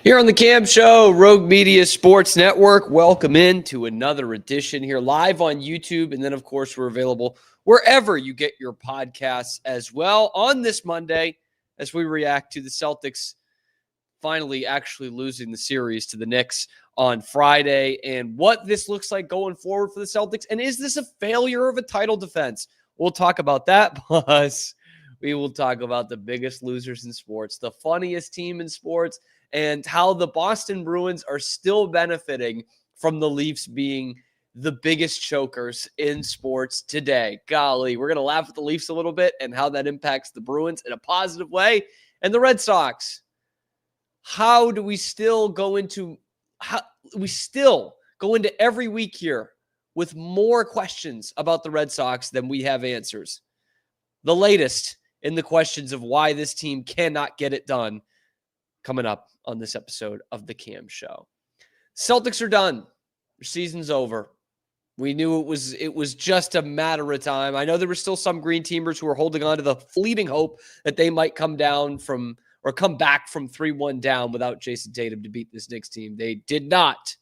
Here on the Cam Show, Rogue Media Sports Network, welcome in to another edition here live on YouTube. And then, of course, we're available wherever you get your podcasts as well on this Monday as we react to the Celtics finally actually losing the series to the Knicks on Friday and what this looks like going forward for the Celtics. And is this a failure of a title defense? We'll talk about that. Plus, we will talk about the biggest losers in sports, the funniest team in sports, and how the Boston Bruins are still benefiting from the Leafs being the biggest chokers in sports today. Golly, we're going to laugh at the Leafs a little bit and how that impacts the Bruins in a positive way. And the Red Sox, how do we still go into every week here with more questions about the Red Sox than we have answers? The latest in the questions of why this team cannot get it done coming up on this episode of the Cam Show. Celtics are done. Their season's over. We knew it was just a matter of time. I know there were still some green teamers who were holding on to the fleeting hope that they might come back from 3-1 down without Jayson Tatum to beat this Knicks team. They did not.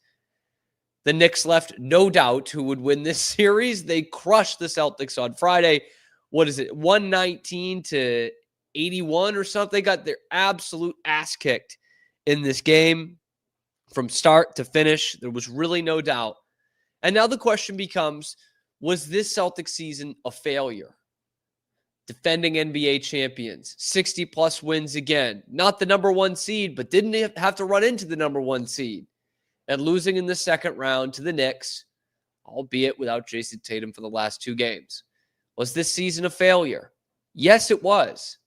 The Knicks left no doubt who would win this series. They crushed the Celtics on Friday. What is it? 119-81 or something. They got their absolute ass kicked in this game from start to finish. There was really no doubt. And now the question becomes, was this Celtics season a failure? Defending NBA champions, 60-plus wins again. Not the number one seed, but didn't have to run into the number one seed. And losing in the second round to the Knicks, albeit without Jayson Tatum for the last two games. Was this season a failure? Yes, it was.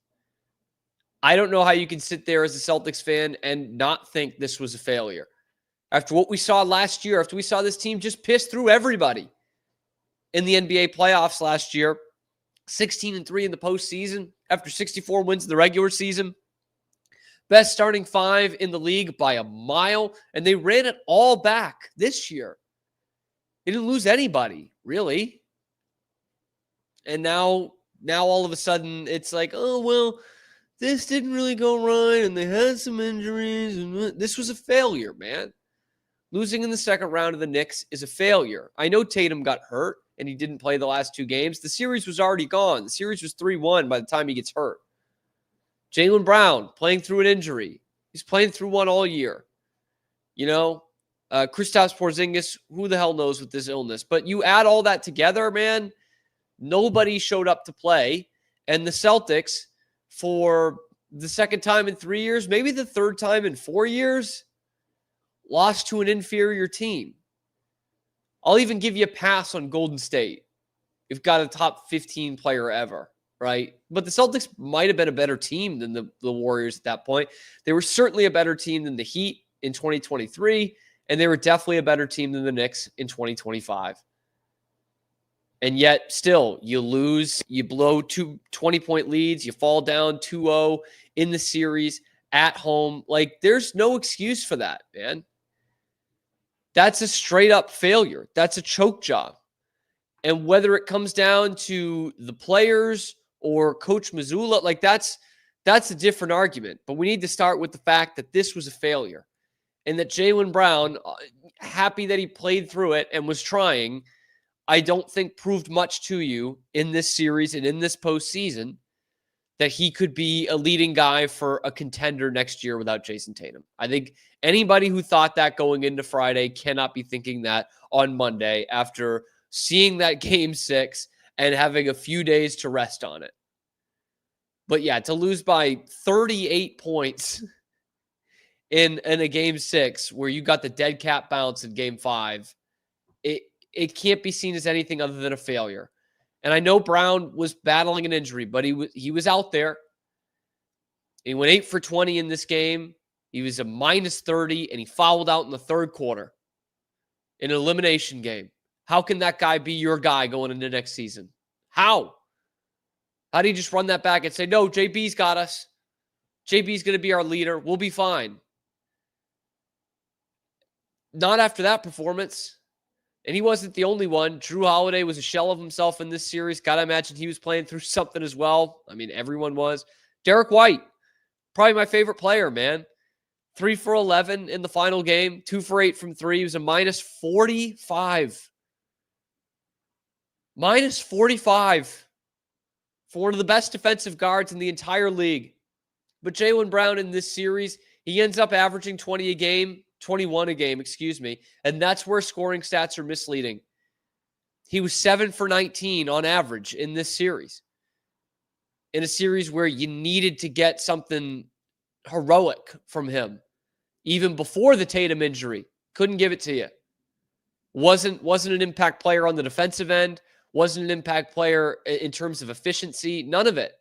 I don't know how you can sit there as a Celtics fan and not think this was a failure. After what we saw last year, after we saw this team just piss through everybody in the NBA playoffs last year, 16-3 in the postseason after 64 wins in the regular season, best starting five in the league by a mile, and they ran it all back this year. They didn't lose anybody, really. And now all of a sudden, it's like, oh, well, this didn't really go right, and they had some injuries, and this was a failure, man. Losing in the second round of the Knicks is a failure. I know Tatum got hurt, and he didn't play the last two games. The series was already gone. The series was 3-1 by the time he gets hurt. Jaylen Brown playing through an injury. He's playing through one all year. You know, Kristaps Porzingis, who the hell knows with this illness? But you add all that together, man, nobody showed up to play. And the Celtics, for the second time in 3 years, maybe the third time in 4 years, lost to an inferior team. I'll even give you a pass on Golden State. You've got a top 15 player ever, right? But the Celtics might have been a better team than the Warriors at that point. They were certainly a better team than the Heat in 2023, and they were definitely a better team than the Knicks in 2025. And yet, still, you lose, you blow 2 20-point leads, you fall down 2-0 in the series at home. Like, there's no excuse for that, man. That's a straight-up failure. That's a choke job. And whether it comes down to the players or Coach Mazzulla, like, that's a different argument. But we need to start with the fact that this was a failure. And that Jaylen Brown, happy that he played through it and was trying, I don't think proved much to you in this series and in this postseason that he could be a leading guy for a contender next year without Jayson Tatum. I think anybody who thought that going into Friday cannot be thinking that on Monday after seeing that Game 6 and having a few days to rest on it. But yeah, to lose by 38 points in a Game 6 where you got the dead cat bounce in Game 5, it can't be seen as anything other than a failure. And I know Brown was battling an injury, but he was out there. He went 8 for 20 in this game. He was a -30, and he fouled out in the third quarter in an elimination game. How can that guy be your guy going into next season? How? How do you just run that back and say, no, JB's got us. JB's going to be our leader. We'll be fine. Not after that performance. And he wasn't the only one. Drew Holiday was a shell of himself in this series. Got to imagine he was playing through something as well. I mean, everyone was. Derek White, probably my favorite player, man. 3 for 11 in the final game, 2 for 8 from 3. He was a minus 45. Minus 45 for one of the best defensive guards in the entire league. But Jaylen Brown in this series, he ends up averaging 21 a game, and that's where scoring stats are misleading. He was 7 for 19 on average in this series. In a series where you needed to get something heroic from him. Even before the Tatum injury. Couldn't give it to you. Wasn't an impact player on the defensive end. Wasn't an impact player in terms of efficiency. None of it.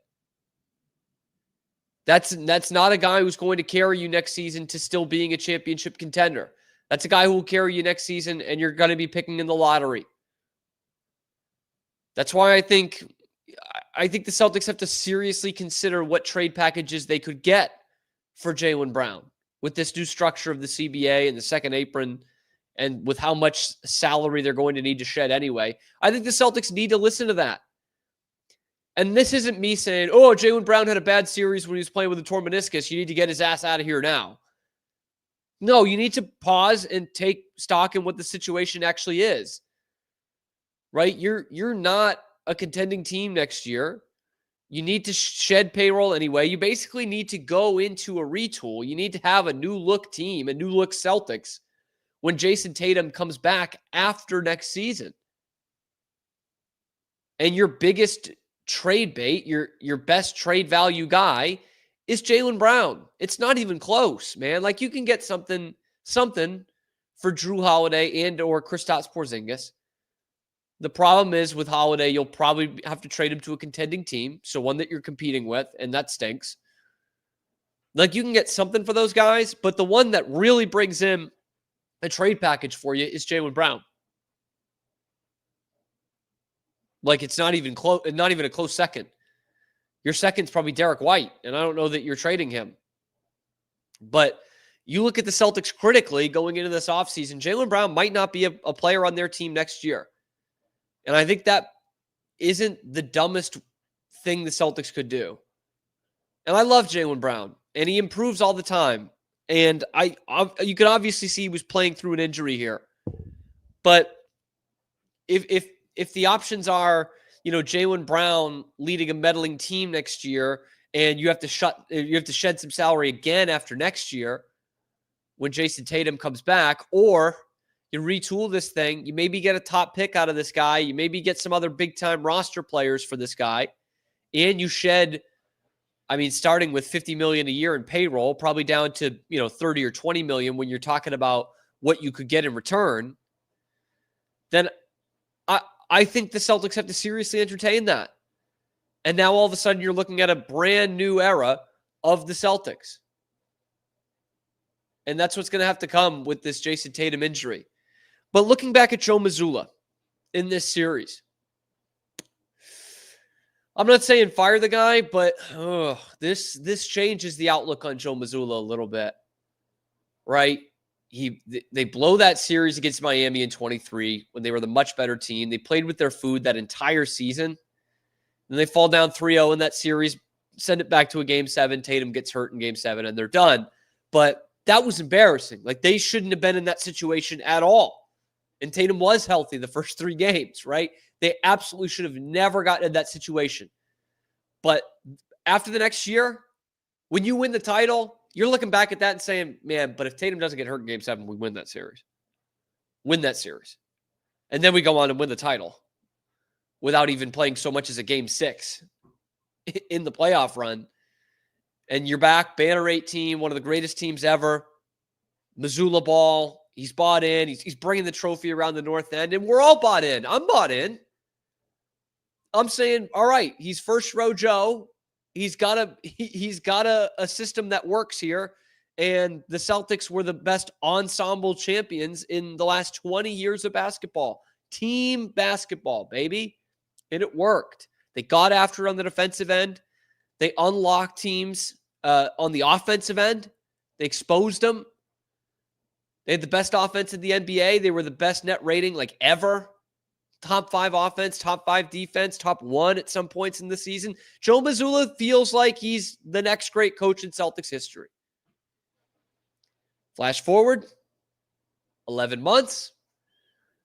That's not a guy who's going to carry you next season to still being a championship contender. That's a guy who will carry you next season and you're going to be picking in the lottery. That's why I think the Celtics have to seriously consider what trade packages they could get for Jaylen Brown with this new structure of the CBA and the second apron and with how much salary they're going to need to shed anyway. I think the Celtics need to listen to that. And this isn't me saying, oh, Jaylen Brown had a bad series when he was playing with a torn meniscus. You need to get his ass out of here now. No, you need to pause and take stock in what the situation actually is. Right? You're not a contending team next year. You need to shed payroll anyway. You basically need to go into a retool. You need to have a new look team, a new look Celtics when Jayson Tatum comes back after next season. And your biggest trade bait, your best trade value guy is Jaylen Brown. It's not even close, man. Like you can get something for Drew Holiday and or Kristaps Porzingis. The problem is with Holiday, you'll probably have to trade him to a contending team, so one that you're competing with, and that stinks. Like you can get something for those guys, but the one that really brings in a trade package for you is Jaylen Brown. Like it's not even close, not even a close second. Your second's probably Derek White, and I don't know that you're trading him. But you look at the Celtics critically going into this offseason, Jaylen Brown might not be a player on their team next year. And I think that isn't the dumbest thing the Celtics could do. And I love Jaylen Brown, and he improves all the time. And you can obviously see he was playing through an injury here. But if the options are, Jaylen Brown leading a meddling team next year, and you have to shed some salary again after next year when Jayson Tatum comes back, or you retool this thing. You maybe get a top pick out of this guy. You maybe get some other big-time roster players for this guy. And you shed, starting with $50 million a year in payroll, probably down to, 30 or 20 million when you're talking about what you could get in return. Then I think the Celtics have to seriously entertain that. And now all of a sudden you're looking at a brand new era of the Celtics. And that's what's going to have to come with this Jayson Tatum injury. But looking back at Joe Mazzulla in this series, I'm not saying fire the guy, but this changes the outlook on Joe Mazzulla a little bit, right? They blow that series against Miami in 23 when they were the much better team. They played with their food that entire season. And they fall down 3-0 in that series, send it back to a Game 7. Tatum gets hurt in Game 7, and they're done. But that was embarrassing. Like, they shouldn't have been in that situation at all. And Tatum was healthy the first 3 games, right? They absolutely should have never gotten in that situation. But after the next year, when you win the title, you're looking back at that and saying, man, but if Tatum doesn't get hurt in Game 7, we win that series. Win that series. And then we go on and win the title without even playing so much as a Game 6 in the playoff run. And you're back, Banner 8 team, one of the greatest teams ever. Mazzulla ball. He's bought in. He's bringing the trophy around the North End, and we're all bought in. I'm bought in. I'm saying, all right, he's first row Joe. He's got a system that works here, and the Celtics were the best ensemble champions in the last 20 years of basketball. Team basketball, baby. And it worked. They got after it on the defensive end. They unlocked teams on the offensive end. They exposed them. They had the best offense in the NBA. They were the best net rating ever. Top 5 offense, top 5 defense, top 1 at some points in the season. Joe Mazzulla feels like he's the next great coach in Celtics history. Flash forward 11 months.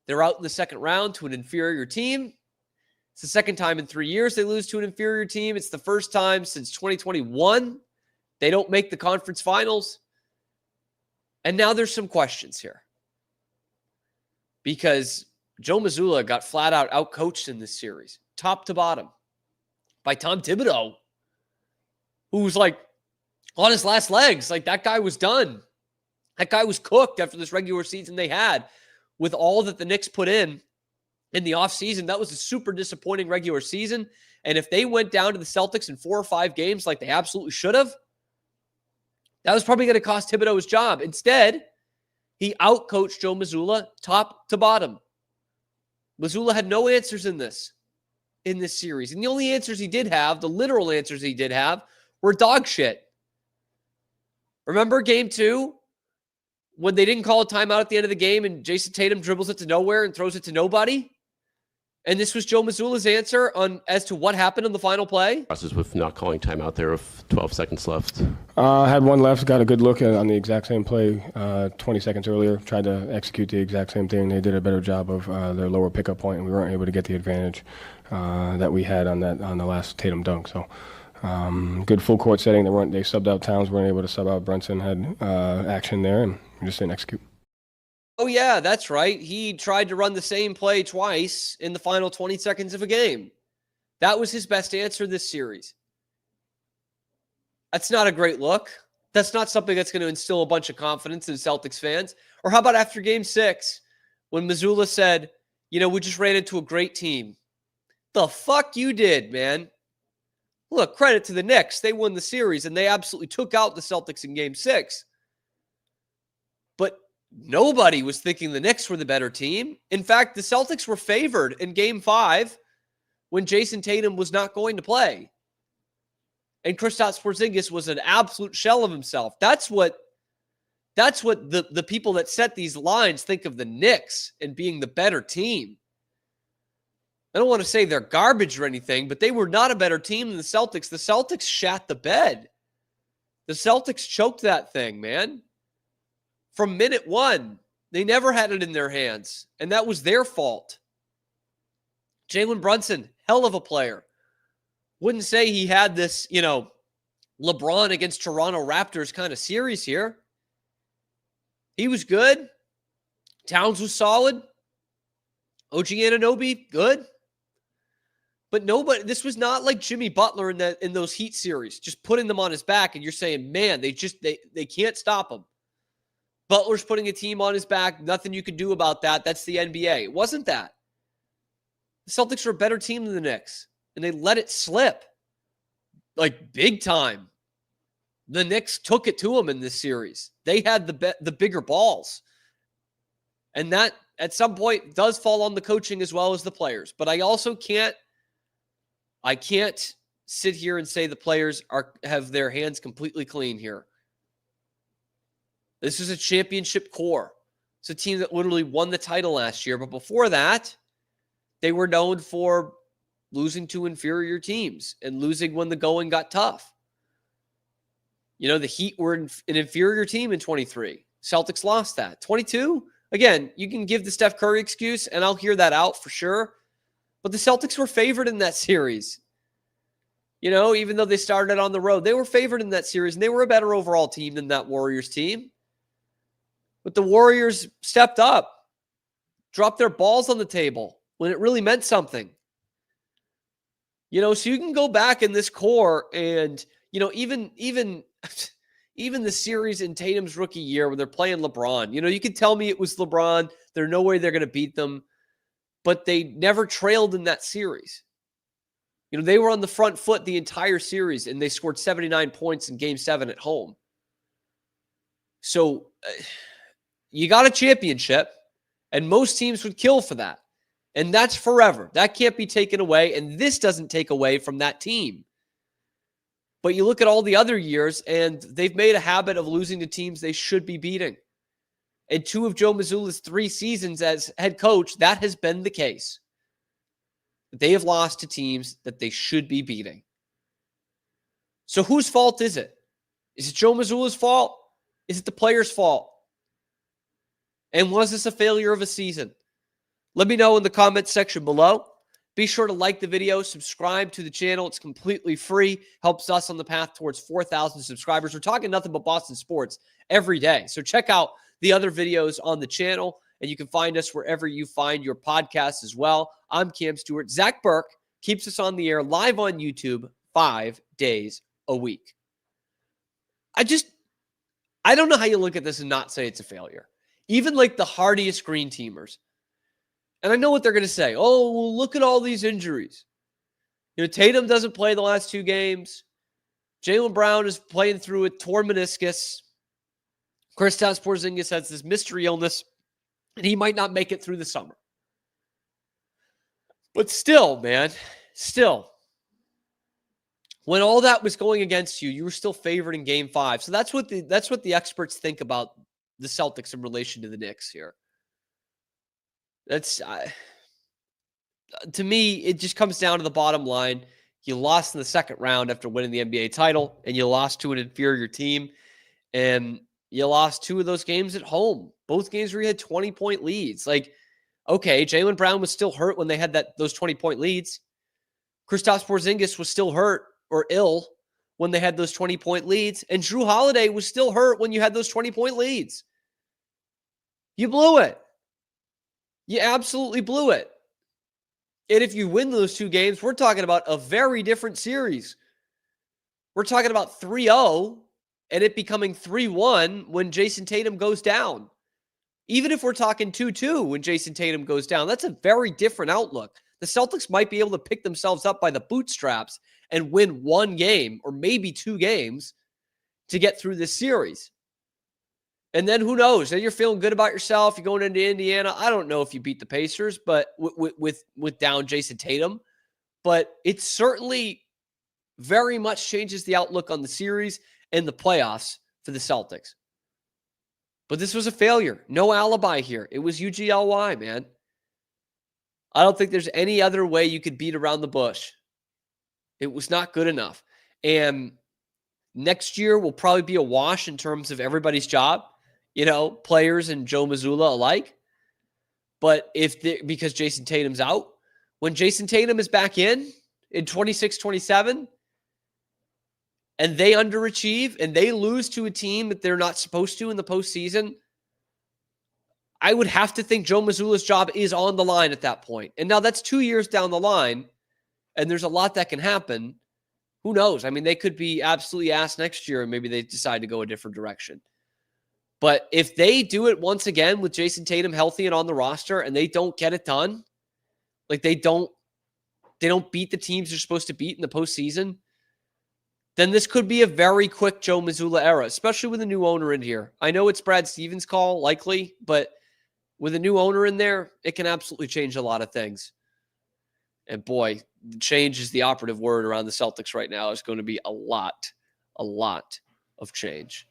They're out in the second round to an inferior team. It's the second time in 3 years they lose to an inferior team. It's the first time since 2021 they don't make the conference finals. And now there's some questions here. Because Joe Mazzulla got flat out outcoached in this series, top to bottom, by Tom Thibodeau, who was like on his last legs. Like, that guy was done. That guy was cooked after this regular season they had with all that the Knicks put in the offseason. That was a super disappointing regular season. And if they went down to the Celtics in 4 or 5 games like they absolutely should have, that was probably going to cost Thibodeau his job. Instead, he outcoached Joe Mazzulla top to bottom. Mazzulla had no answers in this series. And the only answers he did have, the literal answers he did have, were dog shit. Remember game 2? When they didn't call a timeout at the end of the game and Jayson Tatum dribbles it to nowhere and throws it to nobody? And this was Joe Mazzulla's answer as to what happened in the final play? Process with not calling timeout there with 12 seconds left. Had one left, got a good look on the exact same play 20 seconds earlier. Tried to execute the exact same thing. They did a better job of their lower pickup point, and we weren't able to get the advantage that we had on the last Tatum dunk. So good full court setting. They subbed out Towns, weren't able to sub out Brunson. Had action there, and we just didn't execute. Oh, yeah, that's right. He tried to run the same play twice in the final 20 seconds of a game. That was his best answer this series. That's not a great look. That's not something that's going to instill a bunch of confidence in Celtics fans. Or how about after game 6 when Mazzulla said, we just ran into a great team. The fuck you did, man. Look, credit to the Knicks. They won the series, and they absolutely took out the Celtics in game 6. But nobody was thinking the Knicks were the better team. In fact, the Celtics were favored in game 5 when Jayson Tatum was not going to play. And Kristaps Porzingis was an absolute shell of himself. That's what the people that set these lines think of the Knicks and being the better team. I don't want to say they're garbage or anything, but they were not a better team than the Celtics. The Celtics shat the bed. The Celtics choked that thing, man. From minute 1, they never had it in their hands, and that was their fault. Jalen Brunson, hell of a player. Wouldn't say he had this, LeBron against Toronto Raptors kind of series here. He was good. Towns was solid. OG Anunoby, good. But nobody, this was not like Jimmy Butler in those Heat series, just putting them on his back, and you're saying, man, they can't stop him. Butler's putting a team on his back. Nothing you can do about that. That's the NBA. It wasn't that. The Celtics were a better team than the Knicks, and they let it slip. Like, big time. The Knicks took it to them in this series. They had the bigger balls. And that, at some point, does fall on the coaching as well as the players. But I also can't sit here and say the players have their hands completely clean here. This is a championship core. It's a team that literally won the title last year. But before that, they were known for losing to inferior teams and losing when the going got tough. The Heat were an inferior team in 23. Celtics lost that. 22, again, you can give the Steph Curry excuse, and I'll hear that out for sure. But the Celtics were favored in that series. Even though they started on the road, they were favored in that series, and they were a better overall team than that Warriors team. But the Warriors stepped up, dropped their balls on the table when it really meant something. So you can go back in this core and, even the series in Tatum's rookie year when they're playing LeBron, you can tell me it was LeBron. There's no way they're going to beat them, but they never trailed in that series. They were on the front foot the entire series, and they scored 79 points in game 7 at home. So you got a championship, and most teams would kill for that. And that's forever. That can't be taken away, and this doesn't take away from that team. But you look at all the other years, and they've made a habit of losing to teams they should be beating. In 2 of Joe Mazzulla's 3 seasons as head coach, that has been the case. They have lost to teams that they should be beating. So whose fault is it? Is it Joe Mazzulla's fault? Is it the players' fault? And was this a failure of a season? Let me know in the comments section below. Be sure to like the video, subscribe to the channel. It's completely free. Helps us on the path towards 4,000 subscribers. We're talking nothing but Boston sports every day. So check out the other videos on the channel, and you can find us wherever you find your podcasts as well. I'm Cam Stewart. Zach Burke keeps us on the air live on YouTube 5 days a week. I don't know how you look at this and not say it's a failure. Even like the hardiest green teamers. And I know what they're going to say. Oh, well, look at all these injuries. Tatum doesn't play the last 2 games. Jaylen Brown is playing through a torn meniscus. Kristaps Porzingis has this mystery illness, and he might not make it through the summer. But still, man, when all that was going against you, you were still favored in Game 5. So that's what the experts think about the Celtics in relation to the Knicks here. That's to me, it just comes down to the bottom line. You lost in the second round after winning the NBA title, and you lost to an inferior team, and you lost 2 of those games at home. Both games where you had 20-point leads. Like, okay, Jaylen Brown was still hurt when they had those 20-point leads. Kristaps Porzingis was still hurt or ill when they had those 20-point leads, and Jrue Holiday was still hurt when you had those 20-point leads. You blew it. You absolutely blew it. And if you win those 2 games, we're talking about a very different series. We're talking about 3-0 and it becoming 3-1 when Jayson Tatum goes down. Even if we're talking 2-2 when Jayson Tatum goes down, that's a very different outlook. The Celtics might be able to pick themselves up by the bootstraps and win 1 game or maybe 2 games to get through this series. And then who knows? Then you're feeling good about yourself. You're going into Indiana. I don't know if you beat the Pacers, but with down Jayson Tatum. But it certainly very much changes the outlook on the series and the playoffs for the Celtics. But this was a failure. No alibi here. It was UGLY, man. I don't think there's any other way you could beat around the bush. It was not good enough. And next year will probably be a wash in terms of everybody's job. Players and Joe Mazzulla alike. But because Jayson Tatum's out, when Jayson Tatum is back in 26, 27, and they underachieve and they lose to a team that they're not supposed to in the postseason, I would have to think Joe Mazzulla's job is on the line at that point. And now that's 2 years down the line, and there's a lot that can happen. Who knows? I mean, they could be absolutely ass next year, and maybe they decide to go a different direction. But if they do it once again with Jayson Tatum healthy and on the roster and they don't get it done, like they don't beat the teams they're supposed to beat in the postseason, then this could be a very quick Joe Mazzulla era, especially with a new owner in here. I know it's Brad Stevens' call, likely, but with a new owner in there, it can absolutely change a lot of things. And boy, change is the operative word around the Celtics right now. It's going to be a lot of change.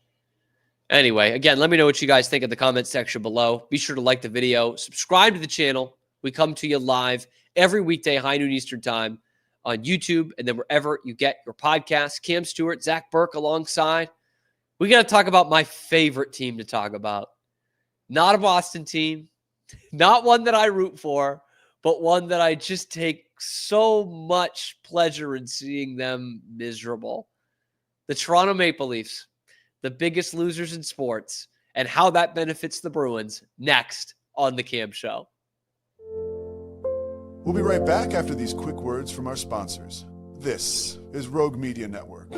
Anyway, again, let me know what you guys think in the comments section below. Be sure to like the video, subscribe to the channel. We come to you live every weekday, high noon Eastern time on YouTube, and then wherever you get your podcasts. Cam Stewart, Zach Burke alongside. We got to talk about my favorite team to talk about. Not a Boston team, not one that I root for, but one that I just take so much pleasure in seeing them miserable. The Toronto Maple Leafs. The biggest losers in sports, and how that benefits the Bruins, next on The Cam Show. We'll be right back after these quick words from our sponsors. This is Rogue Media Network.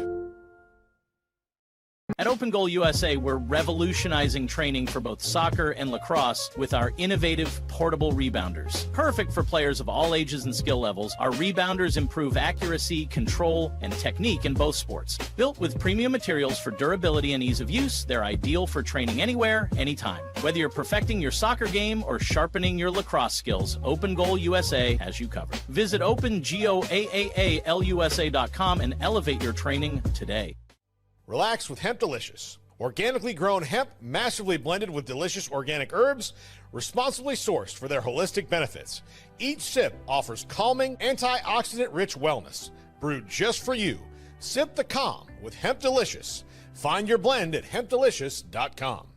At Open Goal USA, we're revolutionizing training for both soccer and lacrosse with our innovative portable rebounders. Perfect for players of all ages and skill levels, our rebounders improve accuracy, control, and technique in both sports. Built with premium materials for durability and ease of use, they're ideal for training anywhere, anytime. Whether you're perfecting your soccer game or sharpening your lacrosse skills, Open Goal USA has you covered. Visit OpenGoAAALUSA.com and elevate your training today. Relax with Hemp Delicious. Organically grown hemp, massively blended with delicious organic herbs, responsibly sourced for their holistic benefits. Each sip offers calming, antioxidant-rich wellness. Brewed just for you. Sip the calm with Hemp Delicious. Find your blend at hempdelicious.com.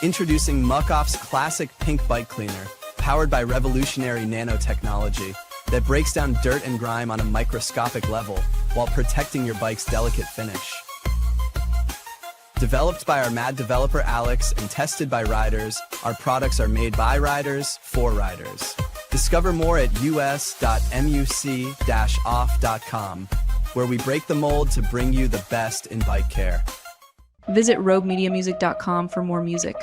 Introducing Muck-Off's classic pink bike cleaner, powered by revolutionary nanotechnology that breaks down dirt and grime on a microscopic level while protecting your bike's delicate finish. Developed by our mad developer Alex and tested by riders, our products are made by riders for riders. Discover more at us.muc-off.com, where we break the mold to bring you the best in bike care. Visit roguemediamusic.com for more music.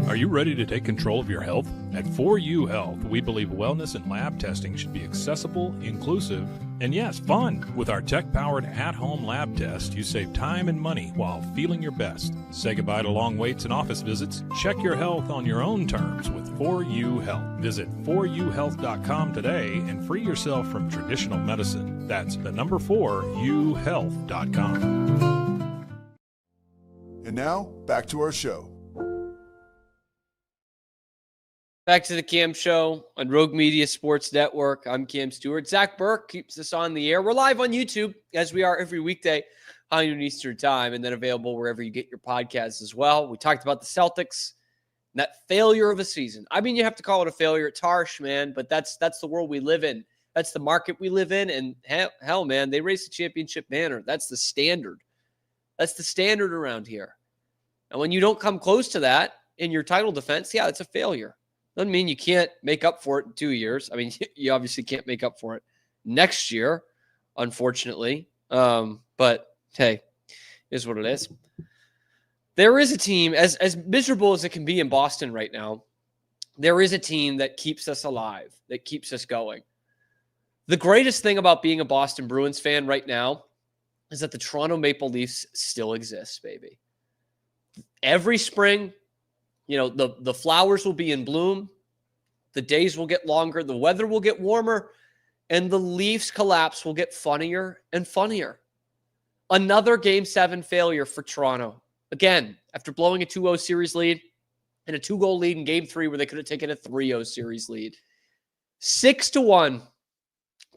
Are you ready to take control of your health? At 4U Health, we believe wellness and lab testing should be accessible, inclusive, and yes, fun. With our tech-powered at-home lab test, you save time and money while feeling your best. Say goodbye to long waits and office visits. Check your health on your own terms with 4U Health. Visit 4uhealth.com today and free yourself from traditional medicine. That's the number 4uhealth.com. And now, back to our show. Back to the Cam Show on Rogue Media Sports Network. I'm Cam Stewart. Zach Burke keeps us on the air. We're live on YouTube, as we are every weekday, high noon Eastern time, and then available wherever you get your podcasts as well. We talked about the Celtics and that failure of a season. I mean, you have to call it a failure. It's harsh, man, but that's the world we live in. That's the market we live in, and hell, man, they raised the championship banner. That's the standard. That's the standard around here. And when you don't come close to that in your title defense, yeah, it's a failure. Doesn't mean you can't make up for it in 2 years. I mean, you obviously can't make up for it next year, unfortunately. But hey, is what it is. There is a team, as miserable as it can be in Boston right now, there is a team that keeps us alive, that keeps us going. The greatest thing about being a Boston Bruins fan right now is that the Toronto Maple Leafs still exist, baby. Every spring, you know, the flowers will be in bloom. The days will get longer. The weather will get warmer. And the Leafs collapse will get funnier and funnier. Another Game 7 failure for Toronto. Again, after blowing a 2-0 series lead and a 2-goal lead in Game 3 where they could have taken a 3-0 series lead. 6-1.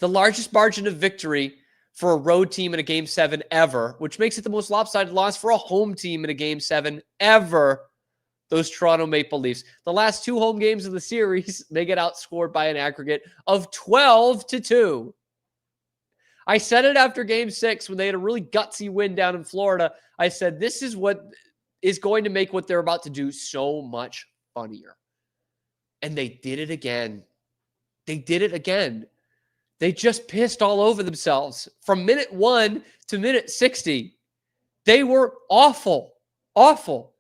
The largest margin of victory for a road team in a Game 7 ever, which makes it the most lopsided loss for a home team in a Game 7 ever. Those Toronto Maple Leafs. The last 2 home games of the series, they get outscored by an aggregate of 12-2. I said it after Game 6 when they had a really gutsy win down in Florida. I said, this is what is going to make what they're about to do so much funnier. And they did it again. They did it again. They just pissed all over themselves. From minute 1 to minute 60, they were awful. Awful.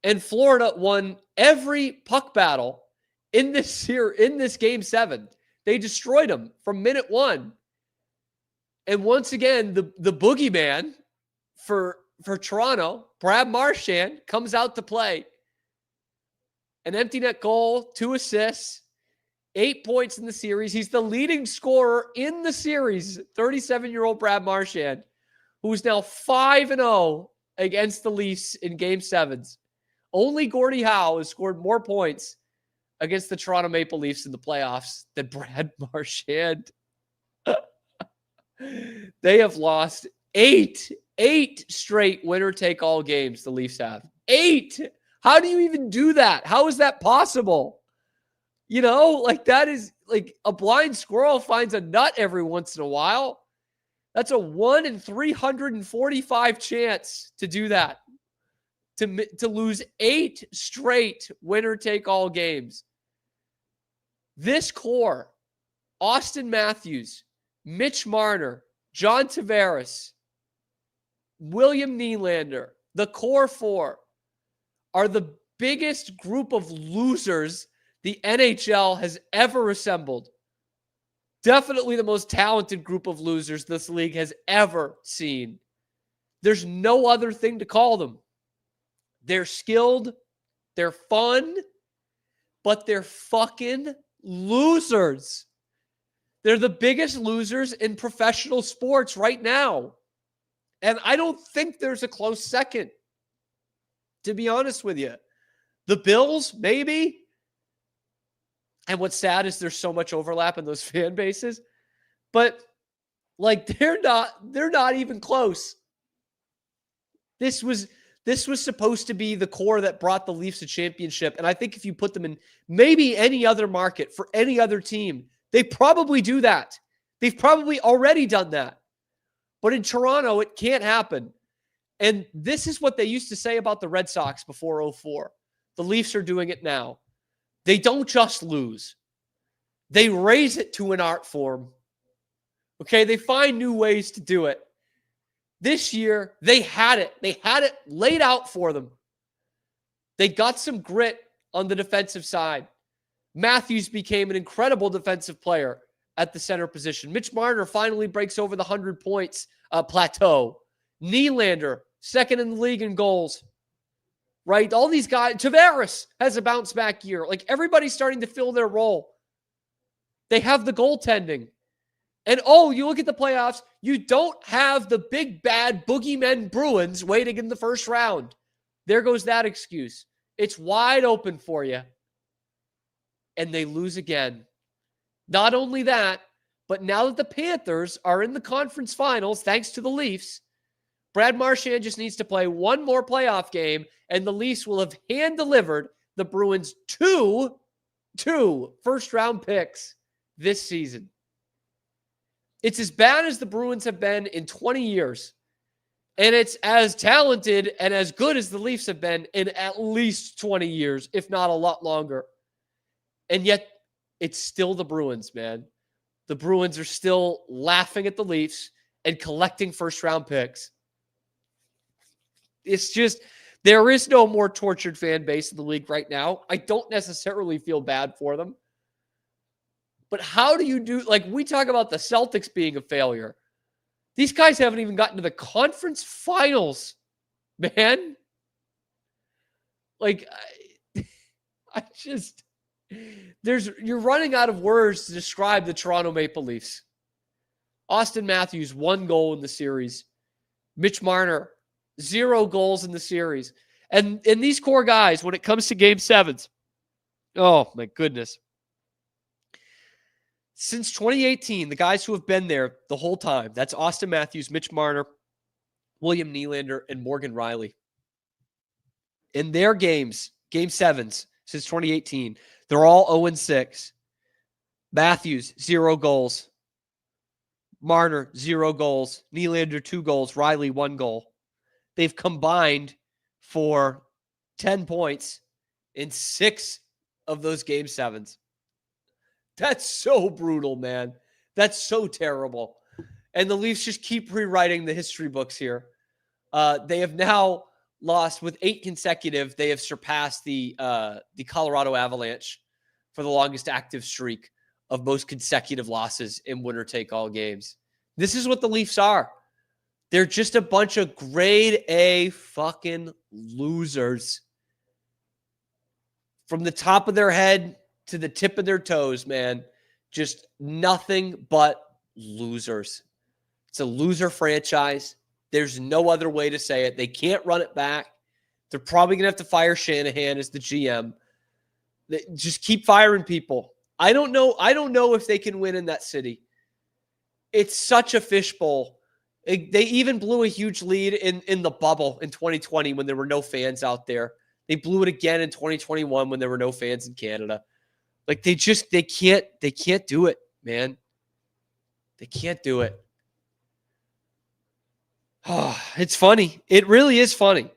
And Florida won every puck battle in this Game 7. They destroyed them from minute 1. And once again, the boogeyman for Toronto, Brad Marchand, comes out to play. An empty net goal, 2 assists, 8 points in the series. He's the leading scorer in the series, 37-year-old Brad Marchand, who is now 5-0 against the Leafs in Game 7s. Only Gordie Howe has scored more points against the Toronto Maple Leafs in the playoffs than Brad Marchand. They have lost 8 straight winner-take-all games, the Leafs have. 8! How do you even do that? How is that possible? You know, like that is like a blind squirrel finds a nut every once in a while. That's a 1 in 345 chance to do that. To lose 8 straight winner-take-all games. This core, Austin Matthews, Mitch Marner, John Tavares, William Nylander, the core 4, are the biggest group of losers the NHL has ever assembled. Definitely the most talented group of losers this league has ever seen. There's no other thing to call them. They're skilled, they're fun, but they're fucking losers. They're the biggest losers in professional sports right now. And I don't think there's a close second, to be honest with you. The Bills, maybe. And what's sad is there's so much overlap in those fan bases. But like they're not even close. This was supposed to be the core that brought the Leafs a championship. And I think if you put them in maybe any other market for any other team, they probably do that. They've probably already done that. But in Toronto, it can't happen. And this is what they used to say about the Red Sox before 2004. The Leafs are doing it now. They don't just lose. They raise it to an art form. Okay, they find new ways to do it. This year, they had it. They had it laid out for them. They got some grit on the defensive side. Matthews became an incredible defensive player at the center position. Mitch Marner finally breaks over the 100 points plateau. Nylander, second in the league in goals. Right? All these guys. Tavares has a bounce back year. Like everybody's starting to fill their role. They have the goaltending. And you look at the playoffs, you don't have the big bad boogeymen Bruins waiting in the first round. There goes that excuse. It's wide open for you. And they lose again. Not only that, but now that the Panthers are in the conference finals, thanks to the Leafs, Brad Marchand just needs to play one more playoff game, and the Leafs will have hand-delivered the Bruins two first-round picks this season. It's as bad as the Bruins have been in 20 years. And it's as talented and as good as the Leafs have been in at least 20 years, if not a lot longer. And yet, it's still the Bruins, man. The Bruins are still laughing at the Leafs and collecting first-round picks. It's just, there is no more tortured fan base in the league right now. I don't necessarily feel bad for them. But how do you do, like we talk about the Celtics being a failure. These guys haven't even gotten to the conference finals, man. Like, you're running out of words to describe the Toronto Maple Leafs. Austin Matthews, 1 goal in the series. Mitch Marner, 0 goals in the series. And these core guys, when it comes to game 7s, oh my goodness. Since 2018, the guys who have been there the whole time, that's Austin Matthews, Mitch Marner, William Nylander, and Morgan Riley. In their games, game 7s, since 2018, they're all 0-6. Matthews, 0 goals. Marner, 0 goals. Nylander, 2 goals. Riley, 1 goal. They've combined for 10 points in 6 of those game 7s. That's so brutal, man. That's so terrible. And the Leafs just keep rewriting the history books here. They have now lost with 8 consecutive. They have surpassed the Colorado Avalanche for the longest active streak of most consecutive losses in winner-take-all games. This is what the Leafs are. They're just a bunch of grade A fucking losers. From the top of their head to the tip of their toes, man. Just nothing but losers. It's a loser franchise. There's no other way to say it. They can't run it back. They're probably going to have to fire Shanahan as the GM. They just keep firing people. I don't know if they can win in that city. It's such a fishbowl. They even blew a huge lead in the bubble in 2020 when there were no fans out there. They blew it again in 2021 when there were no fans in Canada. Like they can't do it, man. They can't do it. Oh, it's funny. It really is funny.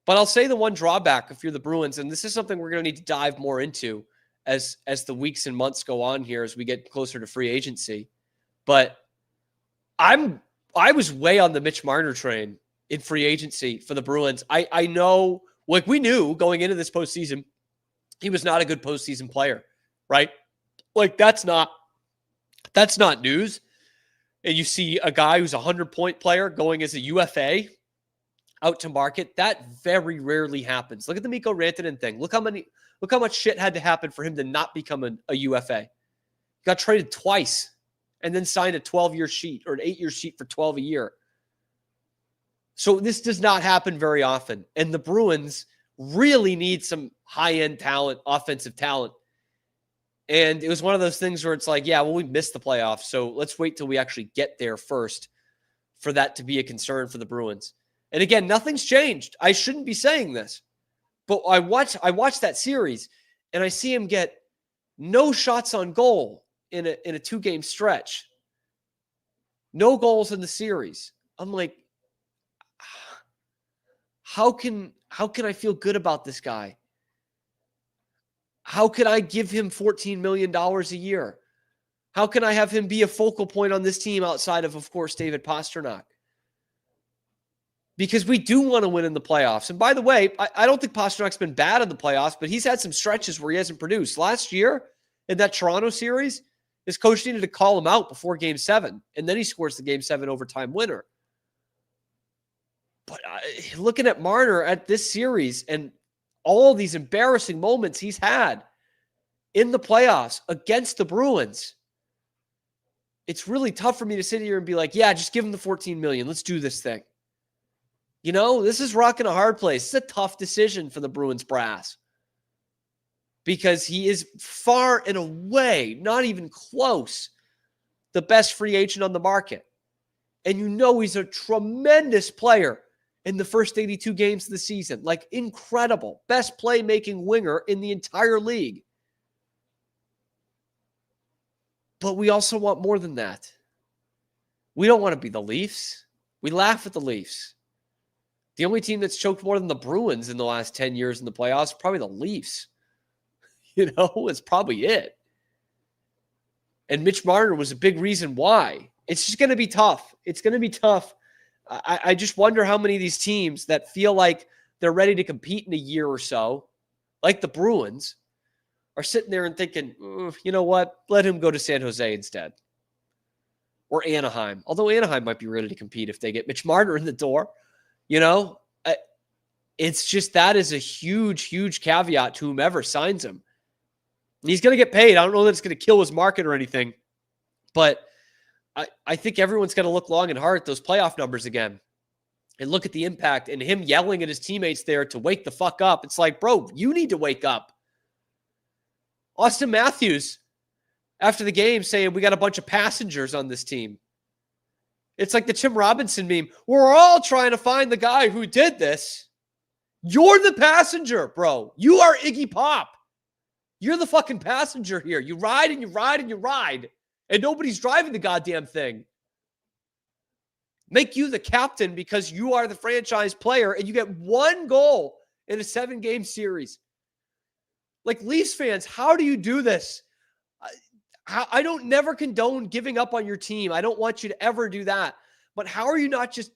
But I'll say the one drawback if you're the Bruins, and this is something we're going to need to dive more into as the weeks and months go on here as we get closer to free agency. But I was way on the Mitch Marner train in free agency for the Bruins. I know, like we knew going into this postseason, he was not a good postseason player, right? Like that's not news. And you see a guy who's a 100-point player going as a UFA out to market. That very rarely happens. Look at the Mikko Rantanen thing. Look how much shit had to happen for him to not become a UFA. He got traded twice and then signed a 12-year sheet or an 8-year sheet for 12 a year. So this does not happen very often. And the Bruins really need some high-end talent, offensive talent. And it was one of those things where it's like, yeah, well, we missed the playoffs, so let's wait till we actually get there first for that to be a concern for the Bruins. And again, nothing's changed. I shouldn't be saying this, but I watched that series, and I see him get no shots on goal in a 2-game stretch. No goals in the series. I'm like, how can I feel good about this guy? How can I give him $14 million a year? How can I have him be a focal point on this team outside of course, David Pastrnak? Because we do want to win in the playoffs. And by the way, I don't think Pasternak's been bad in the playoffs, but he's had some stretches where he hasn't produced. Last year, in that Toronto series, his coach needed to call him out before Game 7, and then he scores the Game 7 overtime winner. But looking at Marner at this series and all these embarrassing moments he's had in the playoffs against the Bruins, it's really tough for me to sit here and be like, yeah, just give him the $14 million. Let's do this thing. You know, this is rocking a hard place. It's a tough decision for the Bruins brass because he is far and away, not even close, the best free agent on the market. And you know he's a tremendous player in the first 82 games of the season. Like, incredible. Best playmaking winger in the entire league. But we also want more than that. We don't want to be the Leafs. We laugh at the Leafs. The only team that's choked more than the Bruins in the last 10 years in the playoffs is probably the Leafs. You know, it's probably it. And Mitch Marner was a big reason why. It's just going to be tough. It's going to be tough. I just wonder how many of these teams that feel like they're ready to compete in a year or so, like the Bruins, are sitting there and thinking, you know what? Let him go to San Jose instead. Or Anaheim. Although Anaheim might be ready to compete if they get Mitch Marner in the door. You know, it's just that is a huge, huge caveat to whomever signs him. And he's going to get paid. I don't know that it's going to kill his market or anything. But I think everyone's going to look long and hard at those playoff numbers again and look at the impact and him yelling at his teammates there to wake the fuck up. It's like, bro, you need to wake up. Austin Matthews, after the game, saying we got a bunch of passengers on this team. It's like the Tim Robinson meme. We're all trying to find the guy who did this. You're the passenger, bro. You are Iggy Pop. You're the fucking passenger here. You ride and you ride and you ride. And nobody's driving the goddamn thing. Make you the captain because you are the franchise player and you get one goal in a 7-game series. Like, Leafs fans, how do you do this? I don't never condone giving up on your team. I don't want you to ever do that. But how are you not just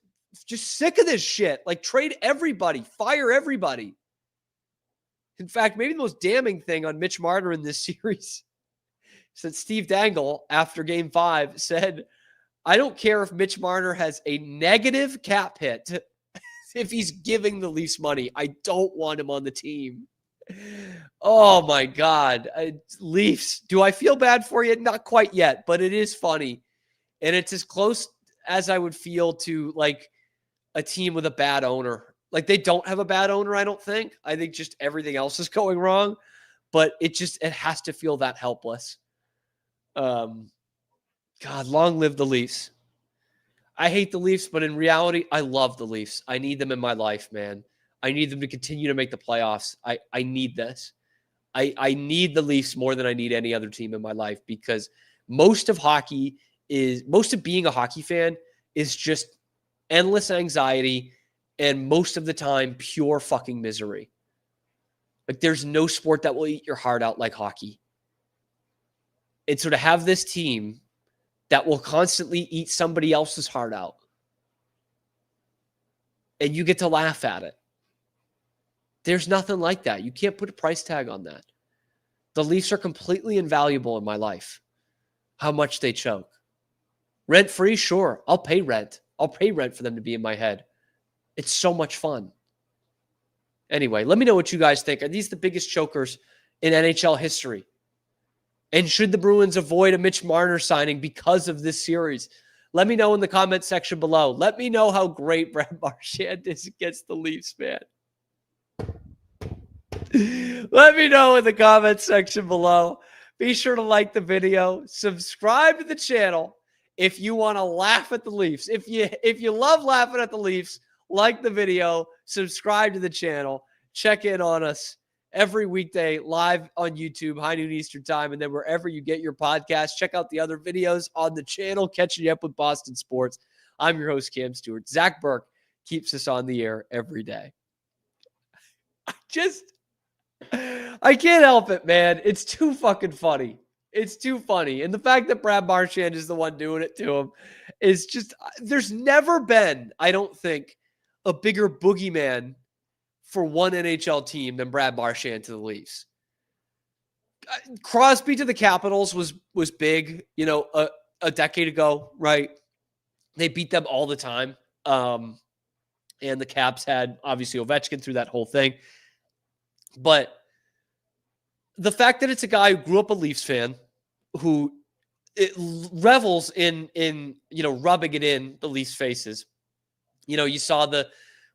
sick of this shit? Like, trade everybody. Fire everybody. In fact, maybe the most damning thing on Mitch Marner in this series is that Steve Dangle, after Game 5, said, I don't care if Mitch Marner has a negative cap hit if he's giving the Leafs money. I don't want him on the team. Oh, my God. Leafs, do I feel bad for you? Not quite yet, but it is funny. And it's as close as I would feel to, like, a team with a bad owner. Like, they don't have a bad owner, I don't think. I think just everything else is going wrong. But it has to feel that helpless. God, long live the Leafs. I hate the Leafs, but in reality, I love the Leafs. I need them in my life, man. I need them to continue to make the playoffs. I need this. I need the Leafs more than I need any other team in my life because most of being a hockey fan is just endless anxiety and most of the time pure fucking misery. Like, there's no sport that will eat your heart out like hockey. And so to have this team that will constantly eat somebody else's heart out and you get to laugh at it. There's nothing like that. You can't put a price tag on that. The Leafs are completely invaluable in my life. How much they choke. Rent-free? Sure. I'll pay rent. I'll pay rent for them to be in my head. It's so much fun. Anyway, let me know what you guys think. Are these the biggest chokers in NHL history? And should the Bruins avoid a Mitch Marner signing because of this series? Let me know in the comment section below. Let me know how great Brad Marchand is against the Leafs, man. Let me know in the comment section below. Be sure to like the video, subscribe to the channel if you want to laugh at the Leafs. If you love laughing at the Leafs, like the video, subscribe to the channel, check in on us every weekday live on YouTube, high noon Eastern time, and then wherever you get your podcast, check out the other videos on the channel, Catching You Up with Boston Sports. I'm your host, Cam Stewart. Zach Burke keeps us on the air every day. I can't help it, man. It's too fucking funny. It's too funny. And the fact that Brad Marchand is the one doing it to him is just, there's never been, I don't think, a bigger boogeyman for one NHL team than Brad Marchand to the Leafs. Crosby to the Capitals was big, a decade ago, right? They beat them all the time. And the Caps had, obviously, Ovechkin through that whole thing. But the fact that it's a guy who grew up a Leafs fan, who revels in rubbing it in the Leafs' faces. You saw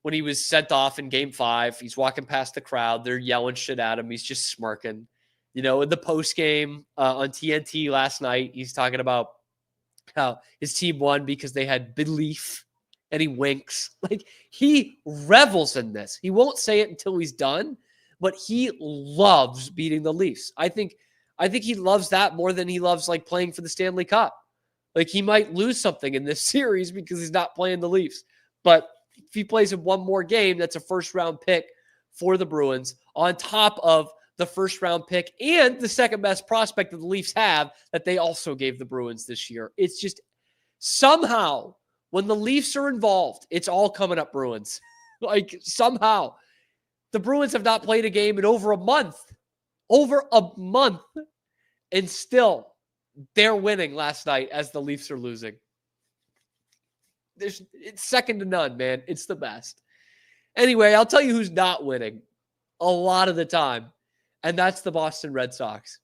when he was sent off in Game 5, he's walking past the crowd, they're yelling shit at him, he's just smirking. In the post game on TNT last night, he's talking about how his team won because they had belief, and he winks. Like, he revels in this. He won't say it until he's done. But he loves beating the Leafs. I think he loves that more than he loves like playing for the Stanley Cup. Like, he might lose something in this series because he's not playing the Leafs. But if he plays in one more game, that's a first-round pick for the Bruins on top of the first-round pick and the second-best prospect that the Leafs have that they also gave the Bruins this year. It's just somehow when the Leafs are involved, it's all coming up Bruins. Like, somehow. The Bruins have not played a game in over a month, and still they're winning last night as the Leafs are losing. It's second to none, man. It's the best. Anyway, I'll tell you who's not winning a lot of the time, and that's the Boston Red Sox.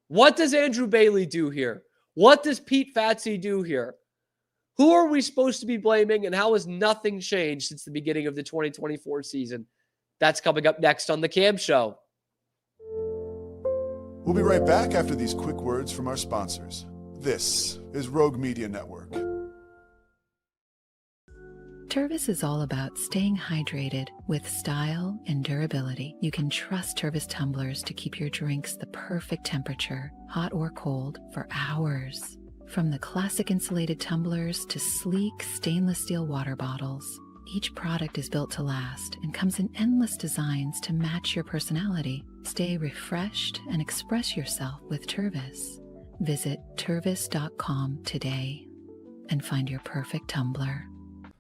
What does Andrew Bailey do here? What does Pete Fatsi do here? Who are we supposed to be blaming, and how has nothing changed since the beginning of the 2024 season? That's coming up next on The Cam Show. We'll be right back after these quick words from our sponsors. This is Rogue Media Network. Tervis is all about staying hydrated with style and durability. You can trust Tervis tumblers to keep your drinks the perfect temperature, hot or cold, for hours. From the classic insulated tumblers to sleek stainless steel water bottles, each product is built to last and comes in endless designs to match your personality. Stay refreshed and express yourself with Tervis. Visit tervis.com today and find your perfect tumbler.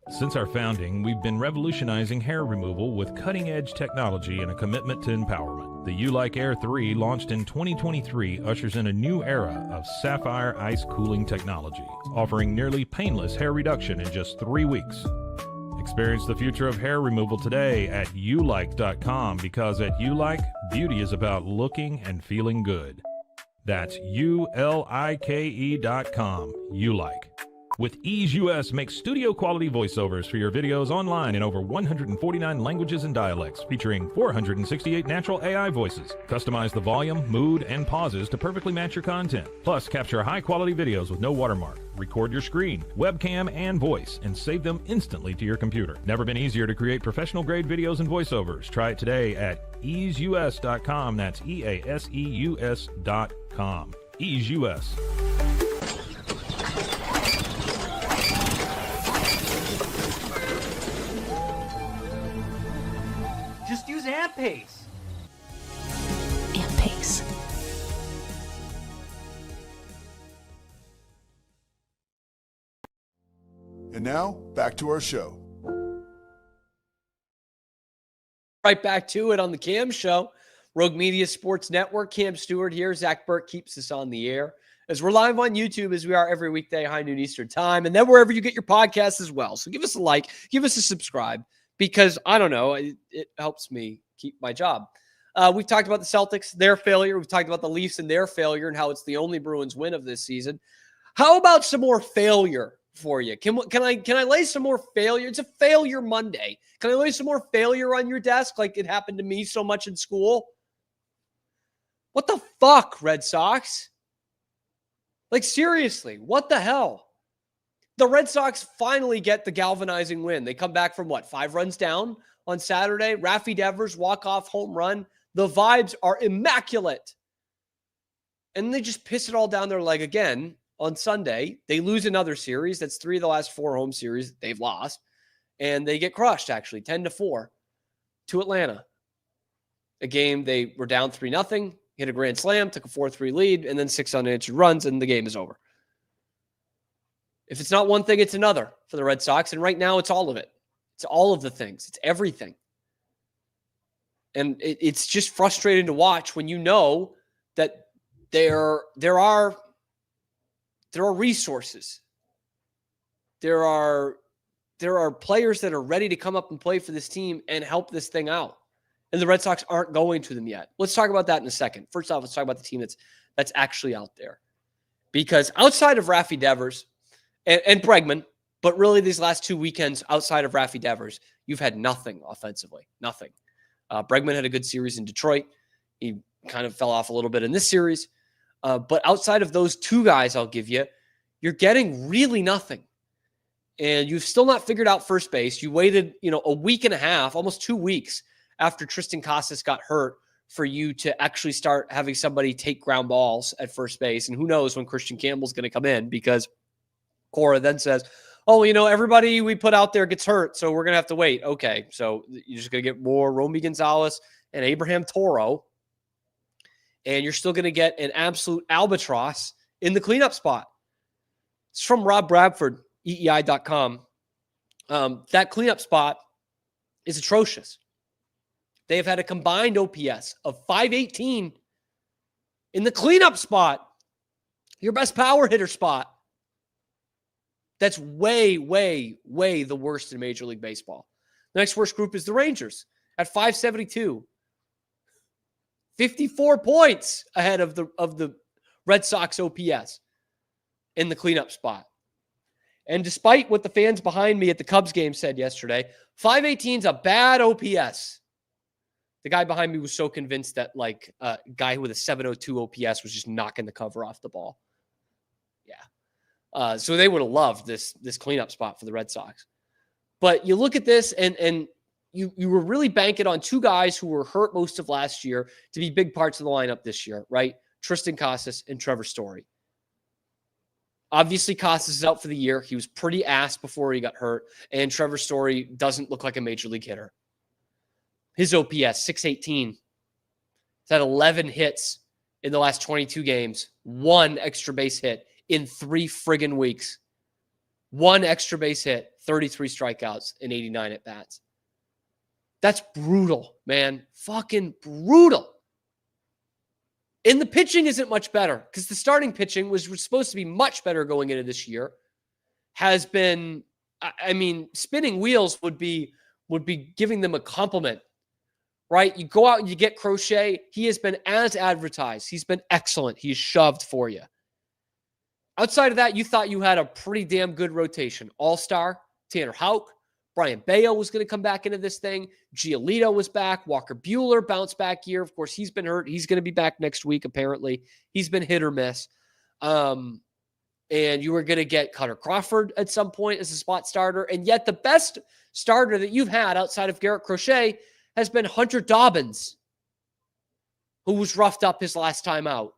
Since our founding, we've been revolutionizing hair removal with cutting-edge technology and a commitment to empowerment. The U-Like Air 3, launched in 2023, ushers in a new era of sapphire ice cooling technology, offering nearly painless hair reduction in just 3 weeks. Experience the future of hair removal today at ulike.com, because at Ulike, beauty is about looking and feeling good. That's ulike.com. Ulike. With Ease US, make studio quality voiceovers for your videos online in over 149 languages and dialects, featuring 468 natural AI voices. Customize the volume, mood, and pauses to perfectly match your content. Plus, capture high quality videos with no watermark. Record your screen, webcam, and voice, and save them instantly to your computer. Never been easier to create professional grade videos and voiceovers. Try it today at easeus.com. That's EASEUS.com. Ease US. Just use AMPACE. AMPACE. And now, back to our show. Right back to it on The Cam Show. Rogue Media Sports Network. Cam Stewart here. Zach Burke keeps us on the air as we're live on YouTube, as we are every weekday, high noon Eastern time, and then wherever you get your podcasts as well. So give us a like, give us a subscribe, because I don't know, it helps me keep my job. We've talked about the Celtics, their failure. We've talked about the Leafs and their failure and how it's the only Bruins win of this season. How about some more failure for you? Can I lay some more failure? It's a failure Monday. Can I lay some more failure on your desk like it happened to me so much in school? What the fuck, Red Sox? Like, seriously, what the hell? The Red Sox finally get the galvanizing win. They come back from 5 runs down on Saturday? Rafi Devers, walk-off home run. The vibes are immaculate. And they just piss it all down their leg again on Sunday. They lose another series. That's 3 of the last 4 home series they've lost. And they get crushed, actually, 10-4 to Atlanta. A game they were down 3-0, hit a grand slam, took a 4-3 lead, and then 6 unanswered runs, and the game is over. If it's not one thing, it's another for the Red Sox. And right now, it's all of it. It's all of the things. It's everything. And it's just frustrating to watch when you know that there are resources. There are players that are ready to come up and play for this team and help this thing out. And the Red Sox aren't going to them yet. Let's talk about that in a second. First off, let's talk about the team that's actually out there. Because outside of Rafi Devers and Bregman, but really these last 2 weekends outside of Rafi Devers, you've had nothing offensively. Nothing. Bregman had a good series in Detroit. He kind of fell off a little bit in this series. But outside of those 2 guys I'll give you, you're getting really nothing. And you've still not figured out first base. You waited, a week and a half, almost 2 weeks after Tristan Casas got hurt for you to actually start having somebody take ground balls at first base. And who knows when Christian Campbell's going to come in, because Cora then says, oh, everybody we put out there gets hurt, so we're going to have to wait. Okay, so you're just going to get more Romy Gonzalez and Abraham Toro, and you're still going to get an absolute albatross in the cleanup spot. It's from Rob Bradford, EEI.com. That cleanup spot is atrocious. They have had a combined OPS of 518 in the cleanup spot, your best power hitter spot. That's way, way, way the worst in Major League Baseball. The next worst group is the Rangers at 572. 54 points ahead of the Red Sox OPS in the cleanup spot. And despite what the fans behind me at the Cubs game said yesterday, 518 is a bad OPS. The guy behind me was so convinced that a guy with a 702 OPS was just knocking the cover off the ball. Yeah. So they would have loved this cleanup spot for the Red Sox. But you look at this and you were really banking on 2 guys who were hurt most of last year to be big parts of the lineup this year, right? Tristan Casas and Trevor Story. Obviously, Casas is out for the year. He was pretty ass before he got hurt. And Trevor Story doesn't look like a major league hitter. His OPS, 618. He's had 11 hits in the last 22 games. 1 extra base hit in 3 friggin' weeks. 1 extra base hit, 33 strikeouts, and 89 at-bats. That's brutal, man. Fucking brutal. And the pitching isn't much better because the starting pitching was supposed to be much better going into this year. Has been, spinning wheels would be giving them a compliment. Right? You go out and you get Crochet. He has been as advertised. He's been excellent. He's shoved for you. Outside of that, you thought you had a pretty damn good rotation. All-star, Tanner Houck. Brian Bayo was going to come back into this thing. Giolito was back. Walker Buehler bounced back year. Of course, he's been hurt. He's going to be back next week, apparently. He's been hit or miss. And you were going to get Cutter Crawford at some point as a spot starter. And yet the best starter that you've had outside of Garrett Crochet has been Hunter Dobbins, who was roughed up his last time out.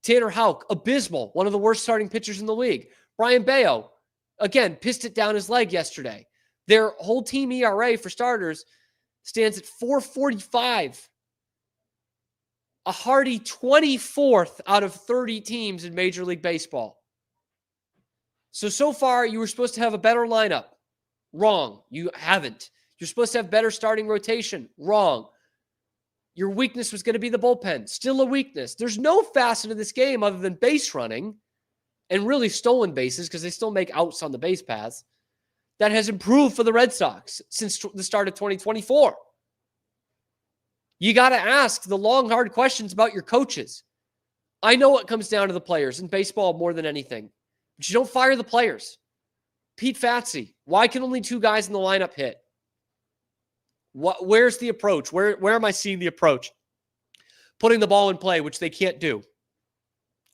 Tanner Houck, abysmal, one of the worst starting pitchers in the league. Brian Bayo, again, pissed it down his leg yesterday. Their whole team ERA for starters stands at 4.45. A hearty 24th out of 30 teams in Major League Baseball. So far, you were supposed to have a better lineup. Wrong. You haven't. You're supposed to have better starting rotation. Wrong. Your weakness was going to be the bullpen. Still a weakness. There's no facet of this game other than base running and really stolen bases because they still make outs on the base paths that has improved for the Red Sox since the start of 2024. You got to ask the long, hard questions about your coaches. I know it comes down to the players in baseball more than anything, but you don't fire the players. Pete Fatsy, why can only 2 guys in the lineup hit? Where's the approach? Where am I seeing the approach? putting the ball in play, which they can't do.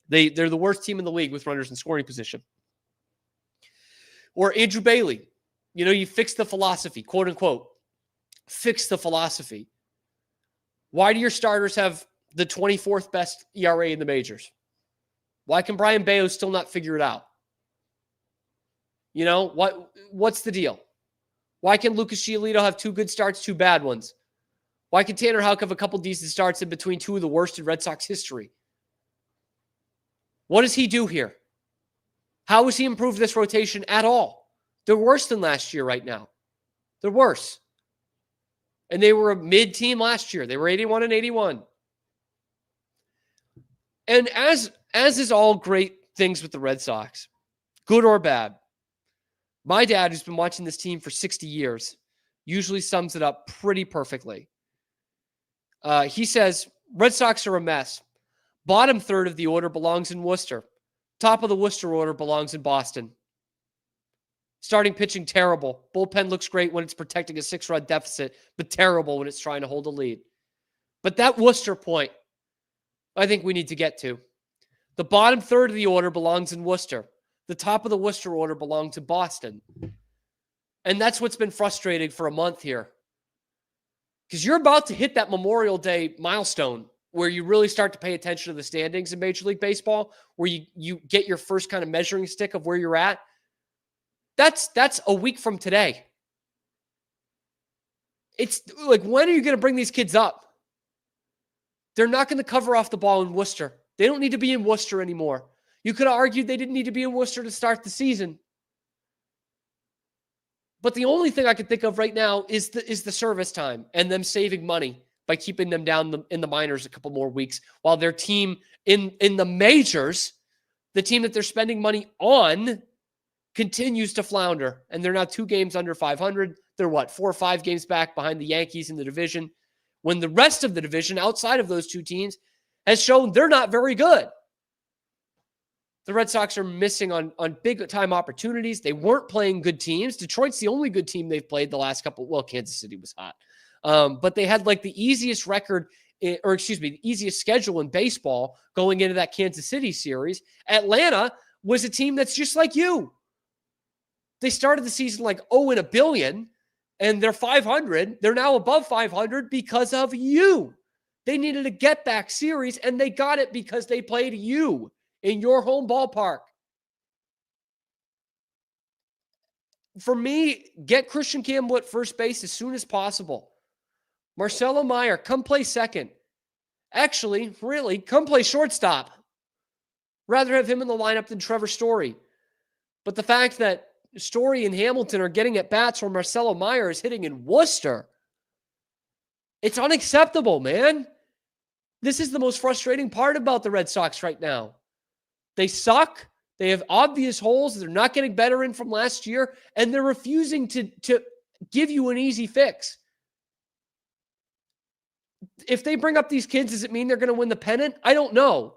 They're the worst team in the league with runners in scoring position. Or Andrew Bailey. You fix the philosophy, quote unquote. Fix the philosophy. Why do your starters have the 24th best ERA in the majors? Why can Brian Bayo still not figure it out? What's the deal? Why can Lucas Giolito have 2 good starts, 2 bad ones? Why can Tanner Houck have a couple decent starts in between 2 of the worst in Red Sox history? What does he do here? How has he improved this rotation at all? They're worse than last year right now. They're worse. And they were a mid-team last year. They were 81-81. And as is all great things with the Red Sox, good or bad, my dad, who's been watching this team for 60 years, usually sums it up pretty perfectly. He says, Red Sox are a mess. Bottom third of the order belongs in Worcester. Top of the Worcester order belongs in Boston. Starting pitching, terrible. Bullpen looks great when it's protecting a 6-run deficit, but terrible when it's trying to hold a lead. But that Worcester point, I think we need to get to. The bottom third of the order belongs in Worcester. The top of the Worcester order belongs to Boston. And that's what's been frustrating for a month here. Because you're about to hit that Memorial Day milestone where you really start to pay attention to the standings in Major League Baseball, where you get your first kind of measuring stick of where you're at. That's a week from today. It's like, when are you going to bring these kids up? They're not going to cover off the ball in Worcester. They don't need to be in Worcester anymore. You could have argued they didn't need to be in Worcester to start the season. But the only thing I can think of right now is the service time and them saving money by keeping them down in the minors a couple more weeks while their team in the majors, the team that they're spending money on, continues to flounder. And they're now 2 games under 500. They're 4 or 5 games back behind the Yankees in the division, when the rest of the division outside of those 2 teams has shown they're not very good. The Red Sox are missing on big-time opportunities. They weren't playing good teams. Detroit's the only good team they've played the last couple. Well, Kansas City was hot. But they had the easiest the easiest schedule in baseball going into that Kansas City series. Atlanta was a team that's just like you. They started the season 0-1 billion, and they're 500. They're now above 500 because of you. They needed a get-back series, and they got it because they played you in your home ballpark. For me, get Christian Campbell at first base as soon as possible. Marcelo Meyer, come play second. Actually, really, come play shortstop. Rather have him in the lineup than Trevor Story. But the fact that Story and Hamilton are getting at bats where Marcelo Meyer is hitting in Worcester, it's unacceptable, man. This is the most frustrating part about the Red Sox right now. They suck. They have obvious holes. They're not getting better in from last year, and they're refusing to give you an easy fix. If they bring up these kids, does it mean they're going to win the pennant? I don't know.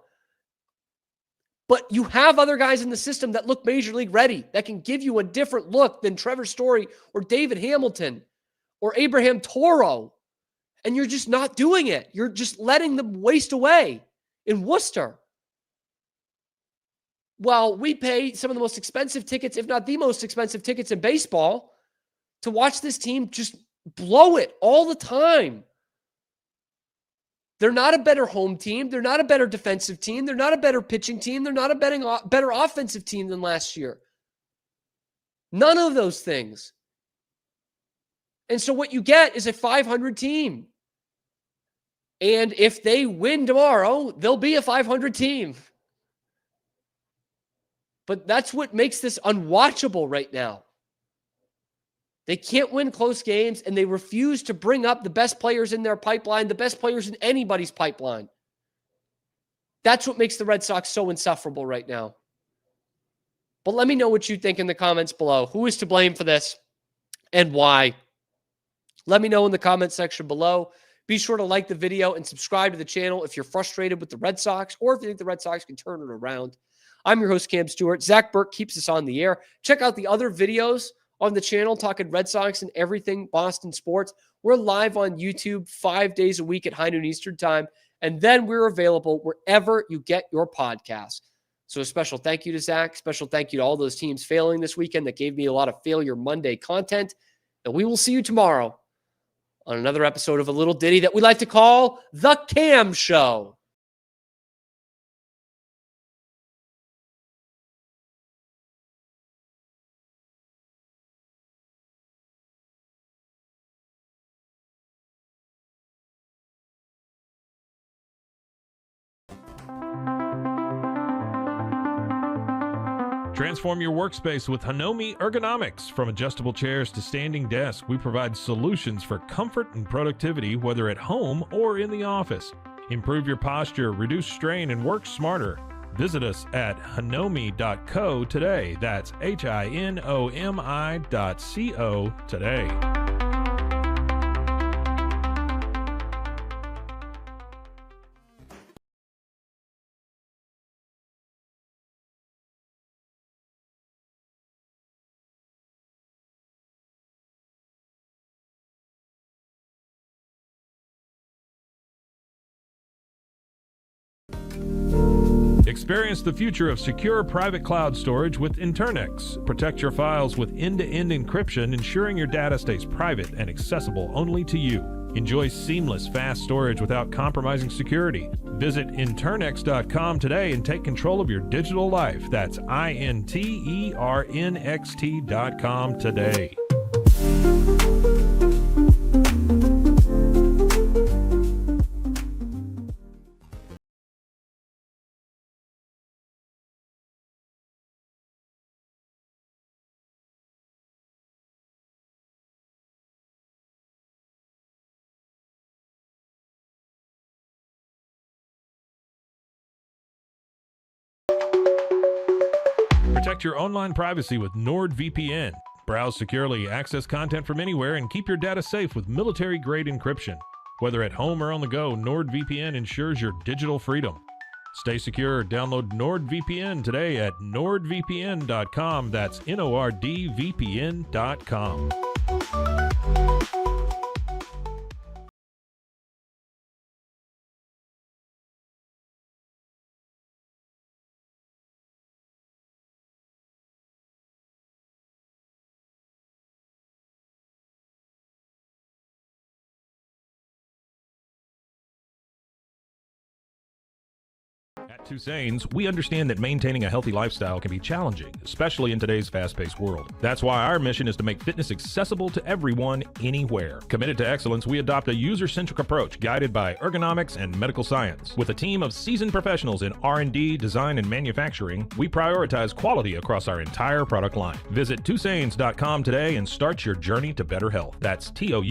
But you have other guys in the system that look Major League ready, that can give you a different look than Trevor Story or David Hamilton or Abraham Toro. And you're just not doing it. You're just letting them waste away in Worcester. Well, we pay some of the most expensive tickets, if not the most expensive tickets in baseball, to watch this team just blow it all the time. They're not a better home team. They're not a better defensive team. They're not a better pitching team. They're not a better offensive team than last year. None of those things. And so what you get is a 500 team. And if they win tomorrow, they'll be a 500 team. But that's what makes this unwatchable right now. They can't win close games, and they refuse to bring up the best players in their pipeline, the best players in anybody's pipeline. That's what makes the Red Sox so insufferable right now. But let me know what you think in the comments below. Who is to blame for this and why? Let me know in the comment section below. Be sure to like the video and subscribe to the channel if you're frustrated with the Red Sox or if you think the Red Sox can turn it around. I'm your host, Cam Stewart. Zach Burke keeps us on the air. Check out the other videos on the channel talking Red Sox and everything Boston sports. We're live on YouTube 5 days a week at high noon Eastern time And then we're available wherever you get your podcasts. So a special thank you to Zach. Special thank you to all those teams failing this weekend that gave me a lot of Failure Monday content. And we will see you tomorrow on another episode of a little ditty that we like to call The Cam Show. Transform your workspace with Hanomi Ergonomics. From adjustable chairs to standing desks, we provide solutions for comfort and productivity, whether at home or in the office. Improve your posture, reduce strain, and work smarter. Visit us at hanomi.co today. That's HINOMI.co today. Experience the future of secure private cloud storage with Internex. Protect your files with end-to-end encryption, ensuring your data stays private and accessible only to you. Enjoy seamless, fast storage without compromising security. Visit Internex.com today and take control of your digital life. That's INTERNXT.com today. Protect your online privacy with NordVPN. Browse securely, access content from anywhere, and keep your data safe with military-grade encryption. Whether at home or on the go, NordVPN ensures your digital freedom. Stay secure. Download NordVPN today at nordvpn.com. That's NORDVPN.com. At Tusane's, we understand that maintaining a healthy lifestyle can be challenging, especially in today's fast-paced world. That's why our mission is to make fitness accessible to everyone, anywhere. Committed to excellence, we adopt a user-centric approach guided by ergonomics and medical science. With a team of seasoned professionals in R&D, design, and manufacturing, we prioritize quality across our entire product line. Visit Tusanes.com today and start your journey to better health. That's TOUSAINS.com.